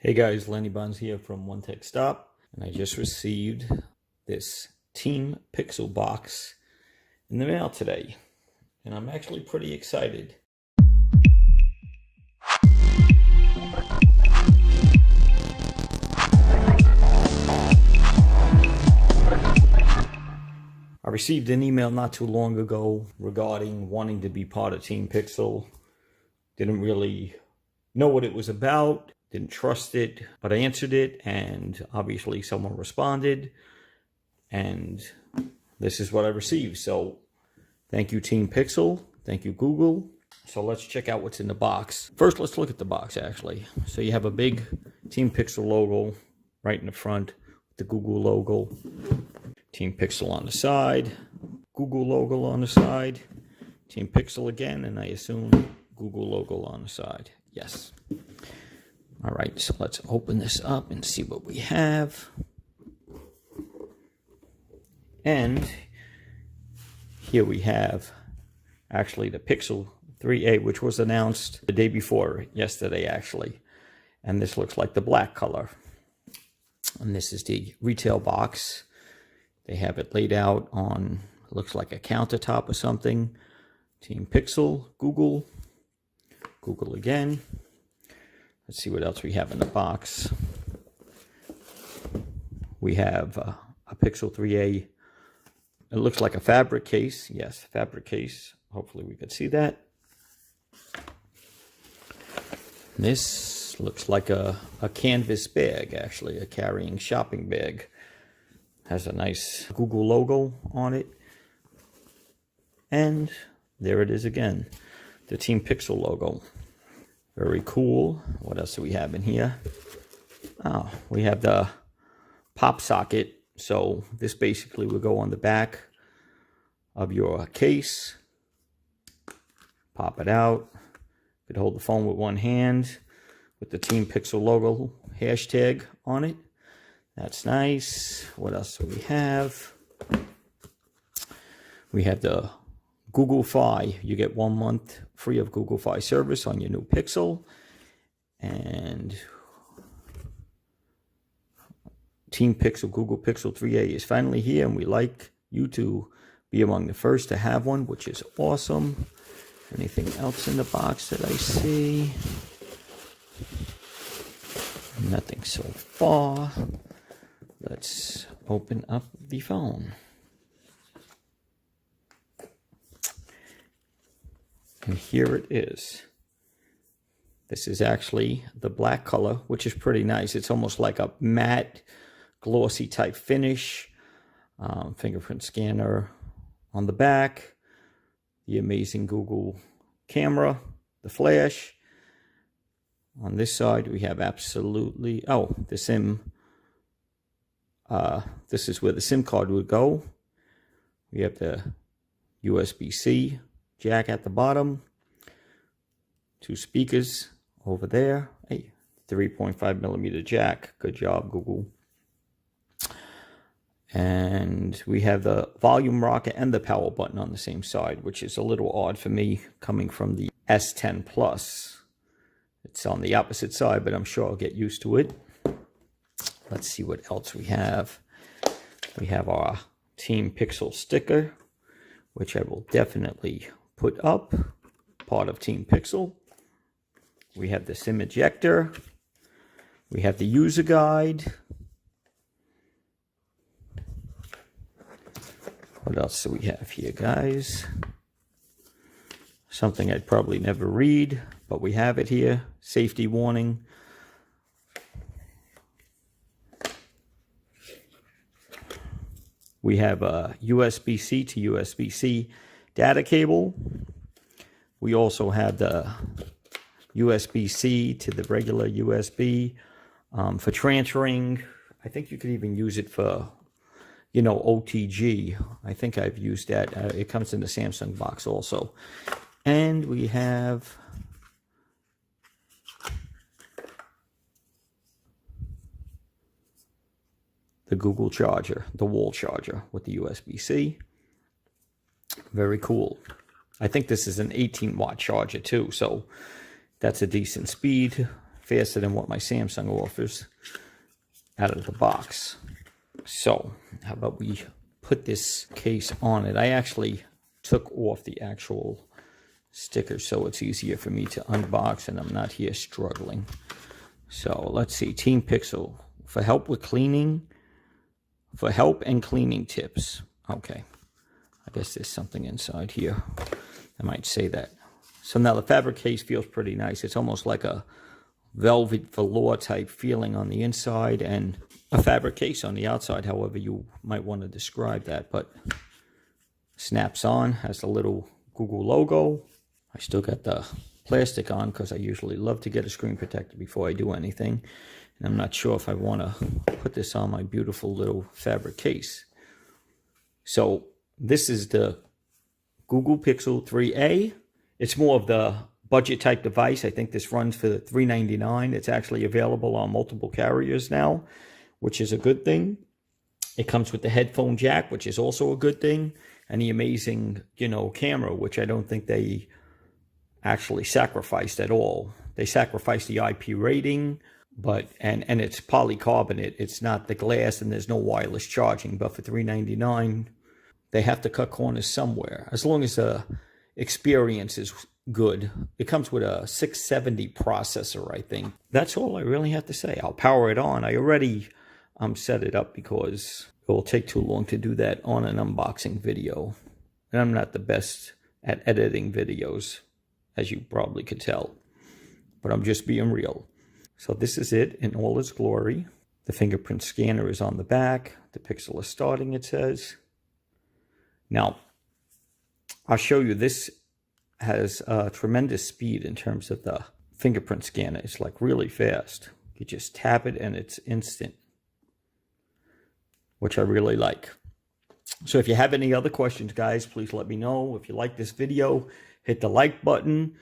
Hey guys, Lenny Buns here from One Tech Stop, and I just received this Team Pixel box in the mail today, and I'm actually pretty excited. I received an email not too long ago regarding wanting to be part of Team Pixel. Didn't really know what it was about. Didn't trust it, but I answered it, and obviously someone responded, and this is what I received. So thank you, Team Pixel. Thank you, Google. So let's check out what's in the box. First, let's look at the box, actually. So you have a big Team Pixel logo right in the front, the Google logo. Team Pixel on the side, Google logo on the side, Team Pixel again, and I assume Google logo on the side. Yes. All right, so let's open this up and see what we have. And here we have actually the Pixel 3a, which was announced the day before, yesterday actually. And this looks like the black color. And this is the retail box. They have it laid out on, looks like a countertop or something. Team Pixel, Google, Google again. Let's see what else we have in the box. We have a Pixel 3a. It looks like a fabric case. Yes, fabric case. Hopefully we could see that. This looks like a canvas bag, actually, a carrying shopping bag. Has a nice Google logo on it. And there it is again, the Team Pixel logo. Very cool. What else do we have in here? Oh, we have the pop socket. So this basically will go on the back of your case. Pop it out. You could hold the phone with one hand with the Team Pixel logo hashtag on it. That's nice. What else do we have? We have the Google Fi. You get 1 month free of Google Fi service on your new Pixel. And Team Pixel Google Pixel 3a is finally here, and we like you to be among the first to have one, which is awesome. Anything else in the box that I see? Nothing so far. Let's open up the phone. And here it is. This is actually the black color, which is pretty nice. It's almost like a matte, glossy type finish. Fingerprint scanner on the back. The amazing Google camera, the flash. On this side, we have absolutely, the SIM. This is where the SIM card would go. We have the USB-C jack at the bottom. 2 speakers over there. Hey, 3.5 millimeter jack. Good job, Google. And we have the volume rocker and the power button on the same side, which is a little odd for me coming from the S10 Plus. It's on the opposite side, but I'm sure I'll get used to it. Let's see what else we have. We have our Team Pixel sticker, which I will definitely put up. Part of Team Pixel. We have the SIM ejector. We have the user guide. What else do we have here, guys? Something I'd probably never read, but we have it here. Safety warning. We have a USB-C to USB-C data cable. We also have the USB-C to the regular USB for transferring. I think you could even use it for, OTG. I think I've used that. It comes in the Samsung box also. And we have the Google charger, the wall charger with the USB-C. Very cool. I think this is an 18-watt charger too, so that's a decent speed. faster than what my Samsung offers out of the box. So how about we put this case on it? I actually took off the actual sticker so it's easier for me to unbox and I'm not here struggling. So let's see, Team Pixel, for help with cleaning, for help and cleaning tips. Okay, I guess there's something inside here. I might say that. So now the fabric case feels pretty nice. It's almost like a velvet velour type feeling on the inside and a fabric case on the outside, however you might want to describe that. But snaps on, has the little Google logo. I still got the plastic on because I usually love to get a screen protector before I do anything. And I'm not sure if I want to put this on my beautiful little fabric case. So this is the Google Pixel 3a. It's more of the budget type device. I think this runs for $399. It's actually available on multiple carriers now, which is a good thing. It comes with the headphone jack, which is also a good thing, and the amazing, camera, which I don't think they actually sacrificed at all. They sacrificed the IP rating, but and it's polycarbonate. It's not the glass, and there's no wireless charging. But for $399, they have to cut corners somewhere. As long as the experience is good. It comes with a 670 processor, I think. That's all I really have to say. I'll power it on. I already set it up because it will take too long to do that on an unboxing video. And I'm not the best at editing videos, as you probably could tell. But I'm just being real. So this is it in all its glory. The fingerprint scanner is on the back. The Pixel is starting, it says. Now, I'll show you, this has tremendous speed in terms of the fingerprint scanner. It's like really fast. You just tap it and it's instant, which I really like. So if you have any other questions, guys, please let me know. If you like this video, hit the like button.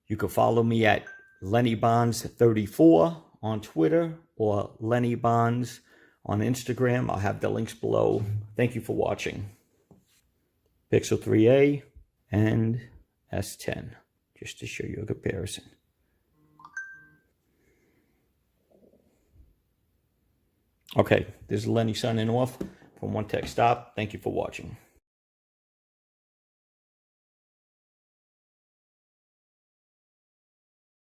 You can follow me at Lenny Bonds34 on Twitter or Lenny Bonds on Instagram. I'll have the links below. Thank you for watching. Pixel 3a and S10, just to show you a comparison. Okay, this is Lenny signing off from One Tech Stop. Thank you for watching.